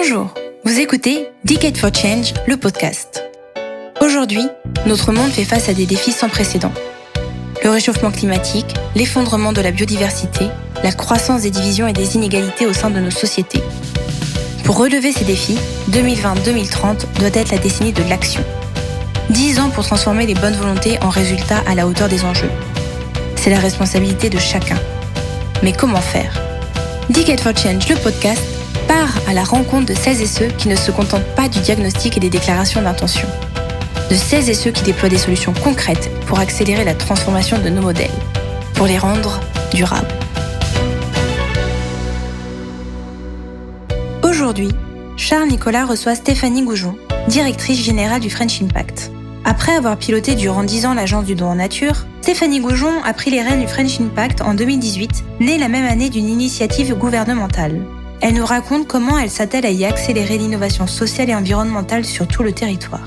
Bonjour, vous écoutez Decade for Change, le podcast. Aujourd'hui, notre monde fait face à des défis sans précédent. Le réchauffement climatique, l'effondrement de la biodiversité, la croissance des divisions et des inégalités au sein de nos sociétés. Pour relever ces défis, 2020-2030 doit être la décennie de l'action. 10 ans pour transformer les bonnes volontés en résultats à la hauteur des enjeux. C'est la responsabilité de chacun. Mais comment faire ? Decade for Change, le podcast, part à la rencontre de celles et ceux qui ne se contentent pas du diagnostic et des déclarations d'intention. De celles et ceux qui déploient des solutions concrètes pour accélérer la transformation de nos modèles, pour les rendre durables. Aujourd'hui, Charles Nicolas reçoit Stéphanie Goujon, directrice générale du French Impact. Après avoir piloté durant 10 ans l'agence du don en nature, Stéphanie Goujon a pris les rênes du French Impact en 2018, née la même année d'une initiative gouvernementale. Elle nous raconte comment elle s'attelle à y accélérer l'innovation sociale et environnementale sur tout le territoire.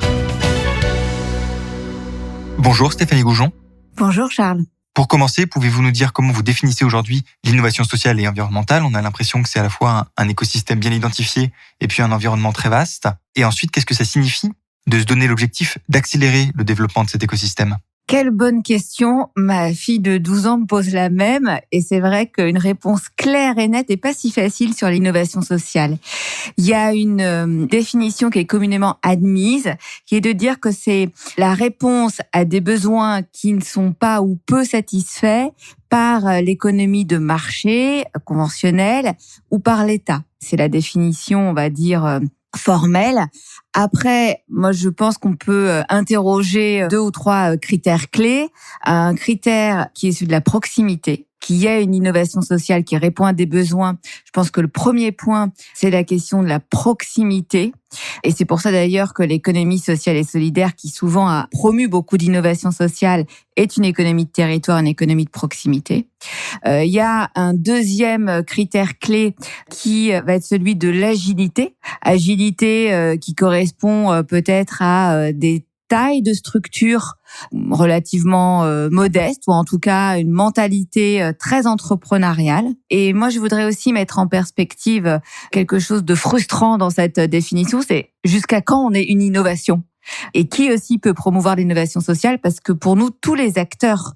Bonjour Stéphanie Goujon. Bonjour Charles. Pour commencer, pouvez-vous nous dire comment vous définissez aujourd'hui l'innovation sociale et environnementale ? On a l'impression que c'est à la fois un écosystème bien identifié et puis un environnement très vaste. Et ensuite, qu'est-ce que ça signifie de se donner l'objectif d'accélérer le développement de cet écosystème ? Quelle bonne question. Ma fille de 12 ans me pose la même et c'est vrai qu'une réponse claire et nette n'est pas si facile sur l'innovation sociale. Il y a une définition qui est communément admise, qui est de dire que c'est la réponse à des besoins qui ne sont pas ou peu satisfaits par l'économie de marché conventionnelle ou par l'État. C'est la définition, on va dire, formelle. Après, moi, je pense qu'on peut interroger 2 ou 3 critères clés. Un critère qui est celui de la proximité, qu'il y ait une innovation sociale qui répond à des besoins. Je pense que le premier point, c'est la question de la proximité. Et c'est pour ça d'ailleurs que l'économie sociale et solidaire, qui souvent a promu beaucoup d'innovation sociale, est une économie de territoire, une économie de proximité. Il y a un deuxième critère clé qui va être celui de l'agilité. Agilité qui correspond peut-être à des tailles de structure relativement modeste, ou en tout cas une mentalité très entrepreneuriale. Et moi, je voudrais aussi mettre en perspective quelque chose de frustrant dans cette définition, c'est jusqu'à quand on est une innovation ? Et qui aussi peut promouvoir l'innovation sociale, parce que pour nous, tous les acteurs,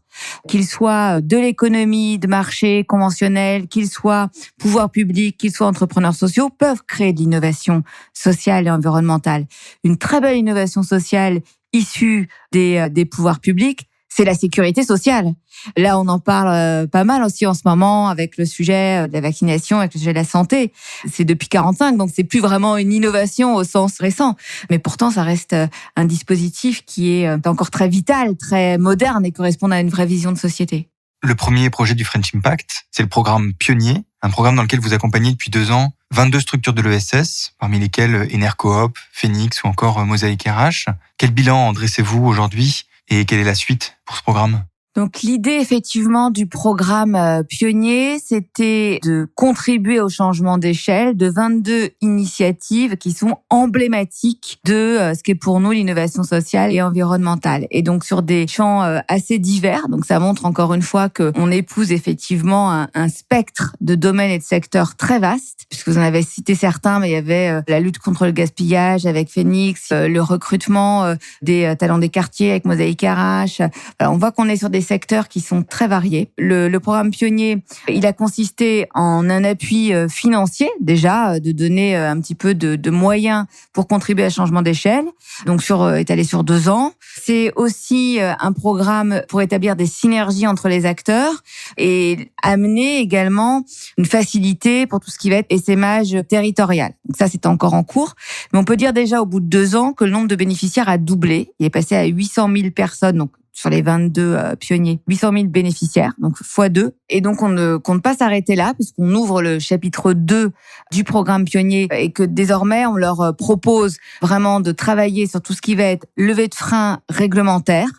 qu'ils soient de l'économie de marché conventionnelle, qu'ils soient pouvoirs publics, qu'ils soient entrepreneurs sociaux, peuvent créer de l'innovation sociale et environnementale. Une très belle innovation sociale issue des pouvoirs publics, c'est la sécurité sociale. Là, on en parle pas mal aussi en ce moment avec le sujet de la vaccination, avec le sujet de la santé. C'est depuis 45, donc c'est plus vraiment une innovation au sens récent. Mais pourtant, ça reste un dispositif qui est encore très vital, très moderne et correspond à une vraie vision de société. Le premier projet du French Impact, c'est le programme Pionnier, un programme dans lequel vous accompagnez depuis 2 ans 22 structures de l'ESS, parmi lesquelles Enercoop, Phoenix ou encore Mosaïque RH. Quel bilan en dressez-vous aujourd'hui et quelle est la suite pour ce programme ? Donc l'idée effectivement du programme Pionnier, c'était de contribuer au changement d'échelle de 22 initiatives qui sont emblématiques de ce qu'est pour nous l'innovation sociale et environnementale. Et donc sur des champs assez divers, donc ça montre encore une fois qu'on épouse effectivement un spectre de domaines et de secteurs très vaste, puisque vous en avez cité certains, mais il y avait la lutte contre le gaspillage avec Phoenix, le recrutement des talents des quartiers avec Mosaïque RH. Alors, on voit qu'on est sur des secteurs qui sont très variés. Le programme Pionnier, il a consisté en un appui financier, déjà, de donner un petit peu de moyens pour contribuer à ce changement d'échelle, donc étalé sur 2 ans. C'est aussi un programme pour établir des synergies entre les acteurs et amener également une facilité pour tout ce qui va être essaimage territorial. Donc ça, c'est encore en cours. Mais on peut dire déjà au bout de 2 ans que le nombre de bénéficiaires a doublé. Il est passé à 800 000 personnes, donc sur les 22 pionniers, 800 000 bénéficiaires, donc x2. Et donc, on ne compte pas s'arrêter là, puisqu'on ouvre le chapitre 2 du programme Pionnier et que désormais, on leur propose vraiment de travailler sur tout ce qui va être levée de freins réglementaires.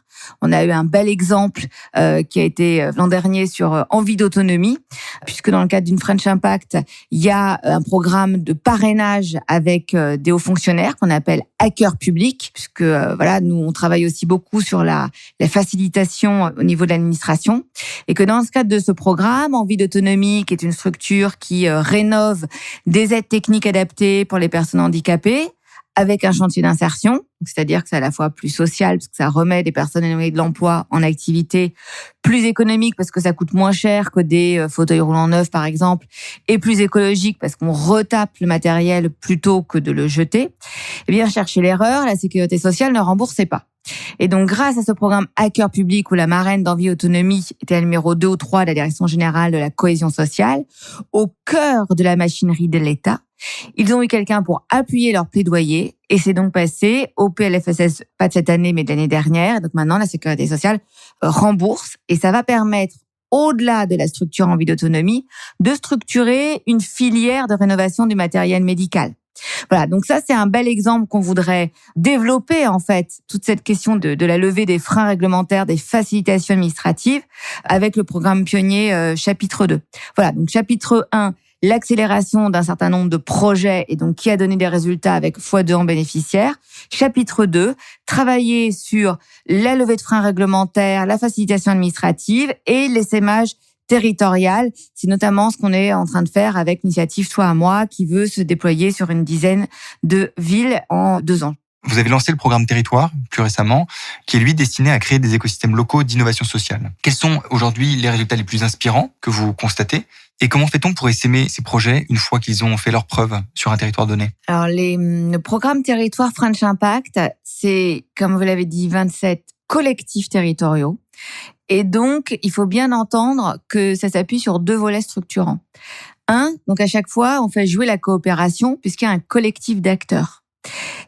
On a eu un bel exemple qui a été l'an dernier sur envie d'autonomie, puisque dans le cadre d'une French Impact, il y a un programme de parrainage avec des hauts fonctionnaires qu'on appelle hackers publics, puisque voilà, nous on travaille aussi beaucoup sur la facilitation au niveau de l'administration, et que dans ce cadre de ce programme, Envie d'autonomie, qui est une structure qui rénove des aides techniques adaptées pour les personnes handicapées, avec un chantier d'insertion, c'est-à-dire que c'est à la fois plus social, parce que ça remet des personnes éloignées de l'emploi en activité, plus économique, parce que ça coûte moins cher que des fauteuils roulants neufs, par exemple, et plus écologique, parce qu'on retape le matériel plutôt que de le jeter. Eh bien, chercher l'erreur, la sécurité sociale ne remboursait pas. Et donc, grâce à ce programme Hacker Public, où la marraine d'Envie Autonomie était la numéro 2 ou 3 de la Direction Générale de la Cohésion Sociale, au cœur de la machinerie de l'État, ils ont eu quelqu'un pour appuyer leur plaidoyer, et c'est donc passé au PLFSS, pas de cette année, mais de l'année dernière. Donc maintenant, la Sécurité sociale rembourse, et ça va permettre, au-delà de la structure Envie d'autonomie, de structurer une filière de rénovation du matériel médical. Voilà, donc ça, c'est un bel exemple qu'on voudrait développer, en fait, toute cette question de la levée des freins réglementaires, des facilitations administratives, avec le programme pionnier chapitre 2. Voilà, donc chapitre 1, l'accélération d'un certain nombre de projets, et donc qui a donné des résultats avec x2 en bénéficiaires. Chapitre 2, travailler sur la levée de freins réglementaires, la facilitation administrative et l'essaimage territorial. C'est notamment ce qu'on est en train de faire avec l'initiative Toi à moi, qui veut se déployer sur une dizaine de villes en 2 ans. Vous avez lancé le programme Territoire, plus récemment, qui est lui destiné à créer des écosystèmes locaux d'innovation sociale. Quels sont aujourd'hui les résultats les plus inspirants que vous constatez? Et comment fait-on pour essaimer ces projets une fois qu'ils ont fait leurs preuves sur un territoire donné? Alors, le programme Territoire French Impact, c'est, comme vous l'avez dit, 27 collectifs territoriaux. Et donc, il faut bien entendre que ça s'appuie sur 2 volets structurants. Donc à chaque fois, on fait jouer la coopération puisqu'il y a un collectif d'acteurs.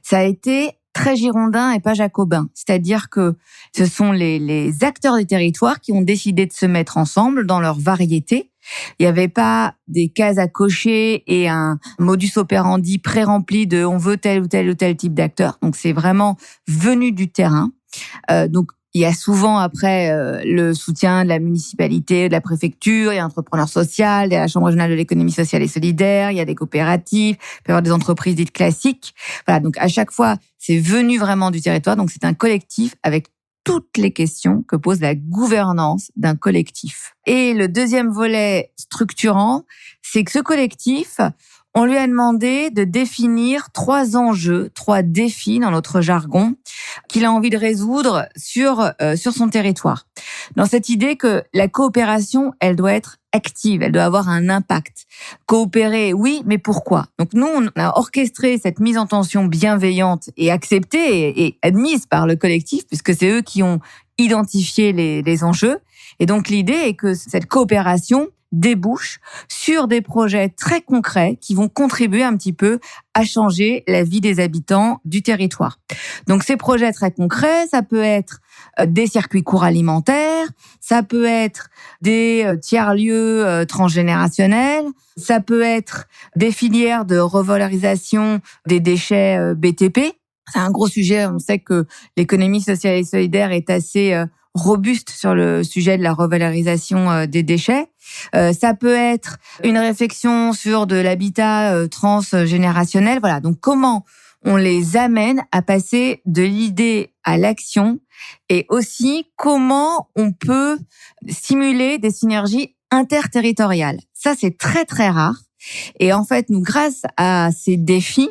Ça a été très girondin et pas jacobin. C'est-à-dire que ce sont les acteurs du territoire qui ont décidé de se mettre ensemble dans leur variété. Il n'y avait pas des cases à cocher et un modus operandi pré-rempli de on veut tel ou tel ou tel type d'acteur. Donc c'est vraiment venu du terrain. Donc il y a souvent après le soutien de la municipalité, de la préfecture, il y a l'entrepreneur social, il y a la Chambre régionale de l'économie sociale et solidaire, il y a des coopératives, il peut y avoir des entreprises dites classiques. Voilà, donc à chaque fois, c'est venu vraiment du territoire. Donc c'est un collectif avec toutes les questions que pose la gouvernance d'un collectif. Et le deuxième volet structurant, c'est que ce collectif, on lui a demandé de définir 3 enjeux, 3 défis dans notre jargon, qu'il a envie de résoudre sur son territoire. Dans cette idée que la coopération, elle doit être active, elle doit avoir un impact. Coopérer, oui, mais pourquoi? Donc nous, on a orchestré cette mise en tension bienveillante et acceptée et admise par le collectif, puisque c'est eux qui ont identifié les enjeux. Et donc l'idée est que cette coopération débouche sur des projets très concrets qui vont contribuer un petit peu à changer la vie des habitants du territoire. Donc ces projets très concrets, ça peut être des circuits courts alimentaires, ça peut être des tiers-lieux transgénérationnels, ça peut être des filières de revalorisation des déchets BTP. C'est un gros sujet, on sait que l'économie sociale et solidaire est assez robuste sur le sujet de la revalorisation des déchets. Ça peut être une réflexion sur de l'habitat transgénérationnel. Voilà, donc comment on les amène à passer de l'idée à l'action, et aussi comment on peut stimuler des synergies interterritoriales. Ça, c'est très, très rare. Et en fait, nous, grâce à ces défis,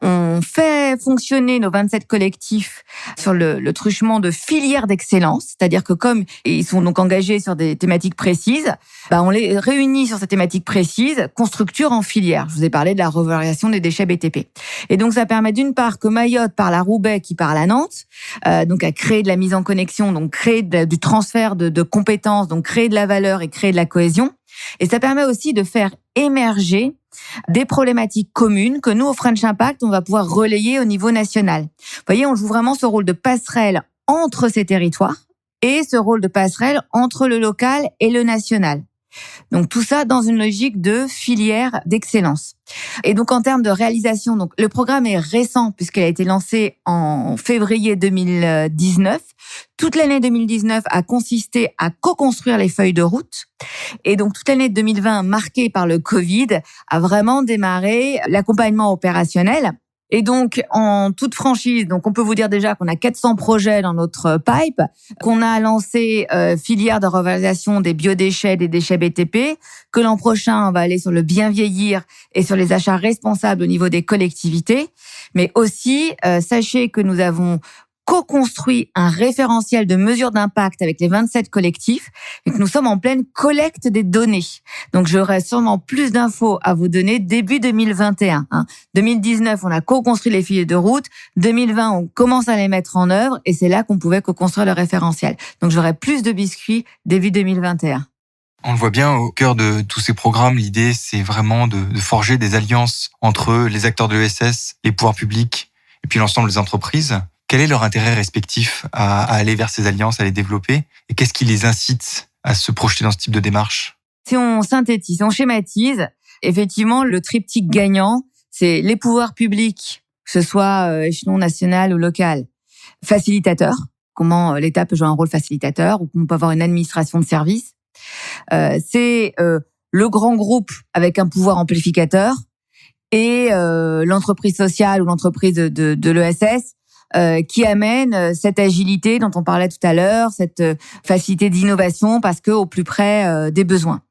on fait fonctionner nos 27 collectifs sur le truchement de filières d'excellence, c'est-à-dire que comme ils sont donc engagés sur des thématiques précises, on les réunit sur ces thématiques précises qu'on structure en filières. Je vous ai parlé de la revalorisation des déchets BTP. Et donc ça permet d'une part que Mayotte parle à Roubaix qui parle à Nantes, donc à créer de la mise en connexion, donc créer du transfert de compétences, donc créer de la valeur et créer de la cohésion. Et ça permet aussi de faire émerger des problématiques communes que nous, au French Impact, on va pouvoir relayer au niveau national. Vous voyez, on joue vraiment ce rôle de passerelle entre ces territoires et ce rôle de passerelle entre le local et le national. Donc tout ça dans une logique de filière d'excellence. Et donc en termes de réalisation, donc le programme est récent puisqu'il a été lancé en février 2019. Toute l'année 2019 a consisté à co-construire les feuilles de route. Et donc toute l'année 2020, marquée par le Covid, a vraiment démarré l'accompagnement opérationnel. Et donc, en toute franchise, donc on peut vous dire déjà qu'on a 400 projets dans notre pipe, qu'on a lancé filière de revalorisation des biodéchets, des déchets BTP, que l'an prochain, on va aller sur le bien vieillir et sur les achats responsables au niveau des collectivités. Mais aussi, sachez que nous avons co-construit un référentiel de mesures d'impact avec les 27 collectifs et que nous sommes en pleine collecte des données. Donc, j'aurai sûrement plus d'infos à vous donner début 2021. 2019, on a co-construit les filières de route. 2020, on commence à les mettre en œuvre et c'est là qu'on pouvait co-construire le référentiel. Donc, j'aurai plus de biscuits début 2021. On le voit bien, au cœur de tous ces programmes, l'idée, c'est vraiment de forger des alliances entre les acteurs de l'ESS, les pouvoirs publics et puis l'ensemble des entreprises. Quel est leur intérêt respectif à aller vers ces alliances, à les développer? Et qu'est-ce qui les incite à se projeter dans ce type de démarche? Si on synthétise, si on schématise, effectivement, le triptyque gagnant, c'est les pouvoirs publics, que ce soit échelon national ou local. Facilitateur, comment l'État peut jouer un rôle facilitateur ou qu'on peut avoir une administration de service. C'est le grand groupe avec un pouvoir amplificateur et l'entreprise sociale ou l'entreprise de l'ESS qui amène cette agilité dont on parlait tout à l'heure, cette facilité d'innovation parce que au plus près des besoins.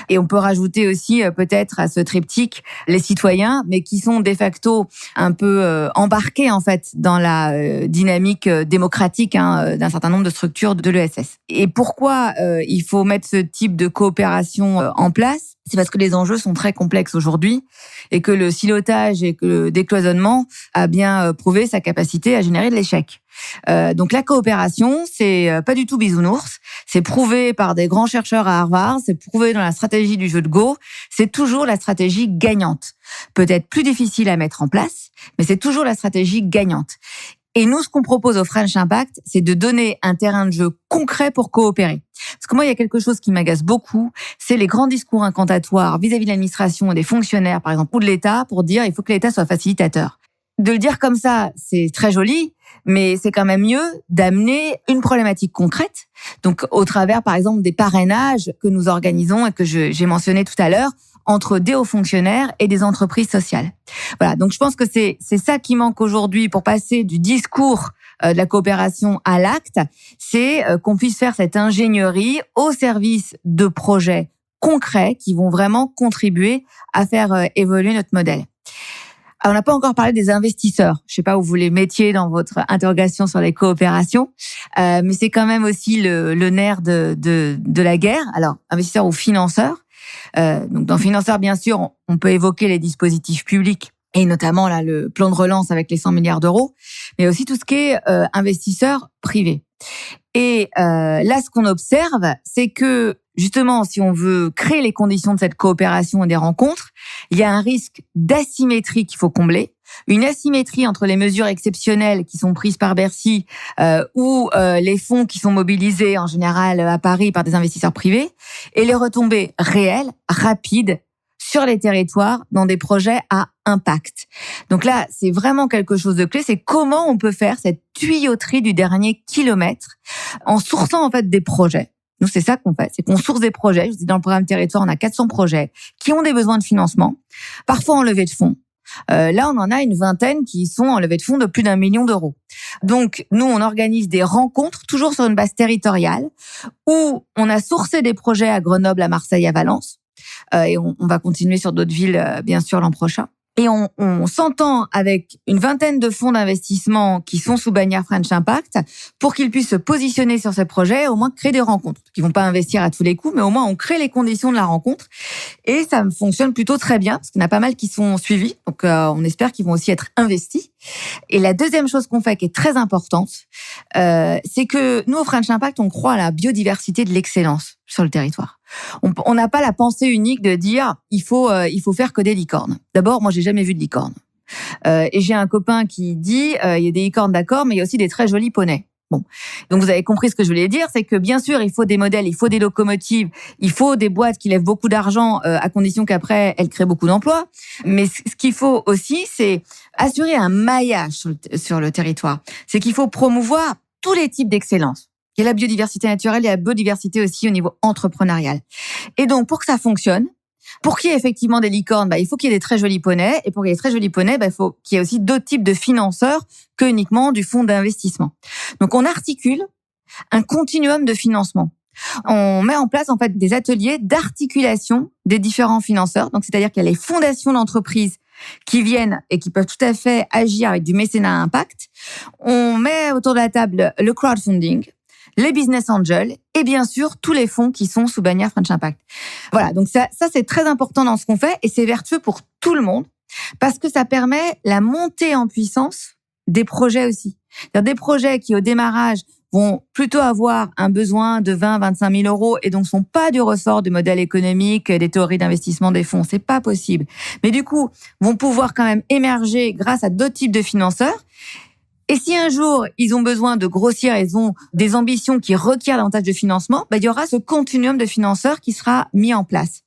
Et on peut rajouter aussi peut-être à ce triptyque les citoyens, mais qui sont de facto un peu embarqués en fait dans la dynamique démocratique d'un certain nombre de structures de l'ESS. Et pourquoi il faut mettre ce type de coopération en place? C'est parce que les enjeux sont très complexes aujourd'hui et que le silotage et que le décloisonnement a bien prouvé sa capacité à générer de l'échec. Donc la coopération, c'est pas du tout bisounours, c'est prouvé par des grands chercheurs à Harvard, c'est prouvé dans la stratégie du jeu de Go, c'est toujours la stratégie gagnante. Peut-être plus difficile à mettre en place, mais c'est toujours la stratégie gagnante. Et nous, ce qu'on propose au French Impact, c'est de donner un terrain de jeu concret pour coopérer. Parce que moi, il y a quelque chose qui m'agace beaucoup, c'est les grands discours incantatoires vis-à-vis de l'administration et des fonctionnaires, par exemple, ou de l'État, pour dire il faut que l'État soit facilitateur. De le dire comme ça, c'est très joli, mais c'est quand même mieux d'amener une problématique concrète. Donc, au travers, par exemple, des parrainages que nous organisons et que j'ai mentionné tout à l'heure, entre des hauts fonctionnaires et des entreprises sociales. Voilà. Donc, je pense que c'est ça qui manque aujourd'hui pour passer du discours de la coopération à l'acte. C'est qu'on puisse faire cette ingénierie au service de projets concrets qui vont vraiment contribuer à faire évoluer notre modèle. Alors, on n'a pas encore parlé des investisseurs. Je sais pas où vous les mettiez dans votre interrogation sur les coopérations, mais c'est quand même aussi le nerf de la guerre. Alors, investisseurs ou financeurs. Donc, dans financeurs, bien sûr, on peut évoquer les dispositifs publics et notamment là le plan de relance avec les 100 milliards d'euros, mais aussi tout ce qui est investisseurs privés. Et là, ce qu'on observe, c'est que justement, si on veut créer les conditions de cette coopération et des rencontres, il y a un risque d'asymétrie qu'il faut combler. Une asymétrie entre les mesures exceptionnelles qui sont prises par Bercy ou les fonds qui sont mobilisés en général à Paris par des investisseurs privés et les retombées réelles, rapides, sur les territoires dans des projets à impact. Donc là, c'est vraiment quelque chose de clé, c'est comment on peut faire cette tuyauterie du dernier kilomètre en sourçant en fait des projets. Nous, c'est ça qu'on fait, c'est qu'on source des projets. Je vous dis, dans le programme Territoire, on a 400 projets qui ont des besoins de financement, parfois en levée de fonds. Là, on en a une vingtaine qui sont en levée de fonds de plus d'1 million d'euros. Donc, nous, on organise des rencontres, toujours sur une base territoriale, où on a sourcé des projets à Grenoble, à Marseille, à Valence. Et on va continuer sur d'autres villes, bien sûr, l'an prochain. Et on s'entend avec une vingtaine de fonds d'investissement qui sont sous bannière French Impact pour qu'ils puissent se positionner sur ces projets et au moins créer des rencontres. Qui vont pas investir à tous les coups, mais au moins on crée les conditions de la rencontre. Et ça fonctionne plutôt très bien parce qu'il y en a pas mal qui sont suivis. Donc on espère qu'ils vont aussi être investis. Et la deuxième chose qu'on fait qui est très importante, c'est que nous au French Impact, on croit à la biodiversité de l'excellence sur le territoire. On n'a pas la pensée unique de dire il faut faire que des licornes. D'abord, moi j'ai jamais vu de licorne. Et j'ai un copain qui dit il y a des licornes d'accord, mais il y a aussi des très jolis poneys. Bon, donc vous avez compris ce que je voulais dire, c'est que bien sûr, il faut des modèles, il faut des locomotives, il faut des boîtes qui lèvent beaucoup d'argent à condition qu'après, elles créent beaucoup d'emplois. Mais ce qu'il faut aussi, c'est assurer un maillage sur le territoire. C'est qu'il faut promouvoir tous les types d'excellence. Il y a la biodiversité naturelle et la biodiversité aussi au niveau entrepreneurial. Et donc, pour que ça fonctionne, pour qu'il y ait effectivement des licornes, il faut qu'il y ait des très jolis poneys. Et pour qu'il y ait des très jolis poneys, il faut qu'il y ait aussi d'autres types de financeurs que uniquement du fonds d'investissement. Donc, on articule un continuum de financement. On met en place en fait des ateliers d'articulation des différents financeurs. Donc, c'est-à-dire qu'il y a les fondations d'entreprises qui viennent et qui peuvent tout à fait agir avec du mécénat à impact. On met autour de la table le crowdfunding, les business angels et bien sûr tous les fonds qui sont sous bannière French Impact. Voilà, donc ça c'est très important dans ce qu'on fait et c'est vertueux pour tout le monde parce que ça permet la montée en puissance des projets aussi. C'est-à-dire des projets qui au démarrage vont plutôt avoir un besoin de 20-25 000 euros et donc sont pas du ressort du modèle économique, des théories d'investissement des fonds, c'est pas possible. Mais du coup, vont pouvoir quand même émerger grâce à d'autres types de financeurs. Et si un jour, ils ont besoin de grossir, ils ont des ambitions qui requièrent davantage de financement, il y aura ce continuum de financeurs qui sera mis en place.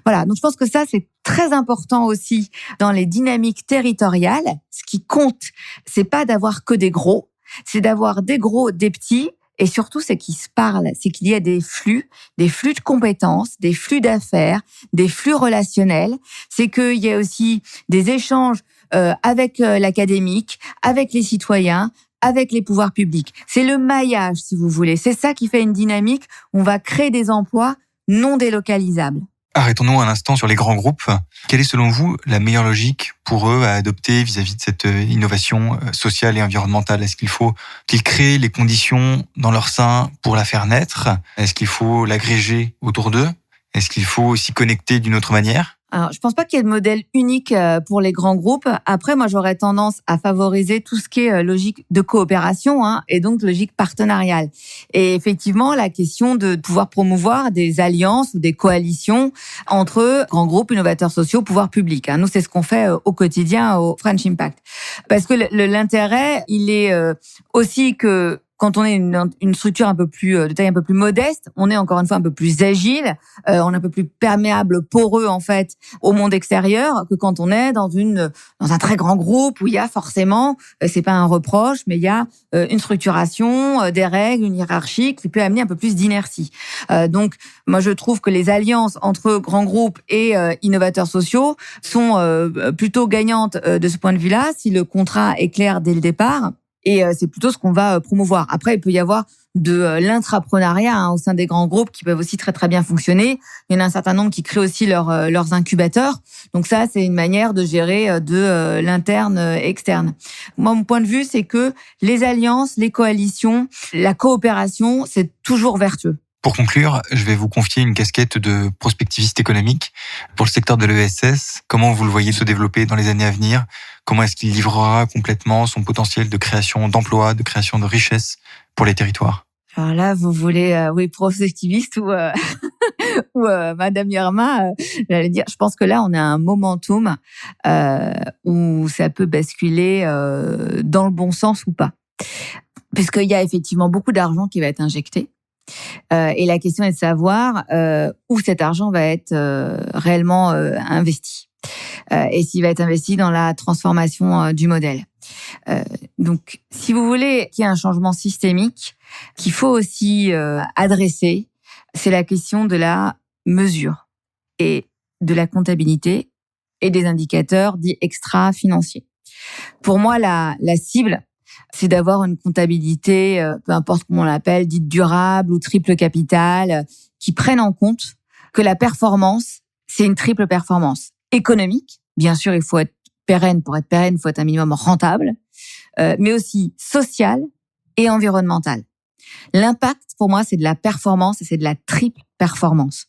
Voilà, donc je pense que ça, c'est très important aussi dans les dynamiques territoriales. Ce qui compte, c'est pas d'avoir que des gros, c'est d'avoir des gros, des petits, et surtout, c'est qu'ils se parlent, c'est qu'il y a des flux de compétences, des flux d'affaires, des flux relationnels, c'est qu'il y a aussi des échanges avec l'académique, avec les citoyens, avec les pouvoirs publics. C'est le maillage, si vous voulez. C'est ça qui fait une dynamique où on va créer des emplois non délocalisables. Arrêtons-nous un instant sur les grands groupes. Quelle est selon vous la meilleure logique pour eux à adopter vis-à-vis de cette innovation sociale et environnementale? Est-ce qu'il faut qu'ils créent les conditions dans leur sein pour la faire naître? Est-ce qu'il faut l'agréger autour d'eux? Est-ce qu'il faut s'y connecter d'une autre manière? Alors, je pense pas qu'il y ait de modèle unique pour les grands groupes. Après, moi, j'aurais tendance à favoriser tout ce qui est logique de coopération, et donc logique partenariale. Et effectivement, la question de pouvoir promouvoir des alliances ou des coalitions entre grands groupes, innovateurs sociaux, pouvoirs publics. Nous, c'est ce qu'on fait au quotidien au French Impact. Parce que l'intérêt, il est aussi que quand on est une structure un peu plus de taille un peu plus modeste, on est encore une fois un peu plus agile, on est un peu plus perméable, poreux en fait au monde extérieur que quand on est dans un très grand groupe où il y a forcément, c'est pas un reproche, mais il y a une structuration, des règles, une hiérarchie qui peut amener un peu plus d'inertie. Donc moi je trouve que les alliances entre grands groupes et innovateurs sociaux sont plutôt gagnantes de ce point de vue-là si le contrat est clair dès le départ. Et c'est plutôt ce qu'on va promouvoir. Après, il peut y avoir de l'intrapreneuriat au sein des grands groupes qui peuvent aussi très très bien fonctionner. Il y en a un certain nombre qui créent aussi leurs incubateurs. Donc ça, c'est une manière de gérer de l'interne externe. Moi, mon point de vue, c'est que les alliances, les coalitions, la coopération, c'est toujours vertueux. Pour conclure, je vais vous confier une casquette de prospectiviste économique. Pour le secteur de l'ESS, comment vous le voyez se développer dans les années à venir? Comment est-ce qu'il livrera complètement son potentiel de création d'emplois, de création de richesses pour les territoires? Alors là, vous voulez, prospectiviste ou Madame Yerma, j'allais dire, je pense que là, on a un momentum où ça peut basculer dans le bon sens ou pas. Puisqu'il y a effectivement beaucoup d'argent qui va être injecté. Et la question est de savoir où cet argent va être réellement investi et s'il va être investi dans la transformation du modèle. Donc, si vous voulez qu'il y ait un changement systémique qu'il faut aussi adresser, c'est la question de la mesure et de la comptabilité et des indicateurs dits extra-financiers. Pour moi, la cible, c'est d'avoir une comptabilité, peu importe comment on l'appelle, dite durable ou triple capital, qui prenne en compte que la performance, c'est une triple performance. Économique, bien sûr, il faut être pérenne. Pour être pérenne, il faut être un minimum rentable, mais aussi sociale et environnementale. L'impact, pour moi, c'est de la performance et c'est de la triple performance.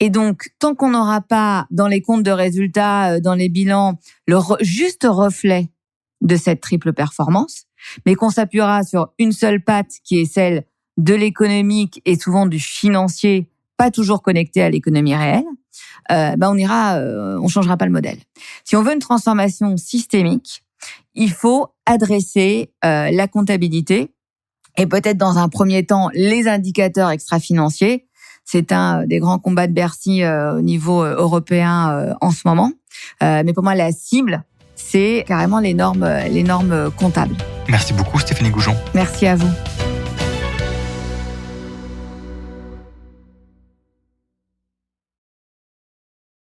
Et donc, tant qu'on n'aura pas dans les comptes de résultats, dans les bilans, le juste reflet de cette triple performance, mais qu'on s'appuiera sur une seule patte qui est celle de l'économique et souvent du financier, pas toujours connecté à l'économie réelle, on changera pas le modèle. Si on veut une transformation systémique, il faut adresser la comptabilité Et peut-être dans un premier temps, les indicateurs extra-financiers. C'est un des grands combats de Bercy au niveau européen en ce moment. Mais pour moi, la cible, c'est carrément les normes comptables. Merci beaucoup Stéphanie Goujon. Merci à vous.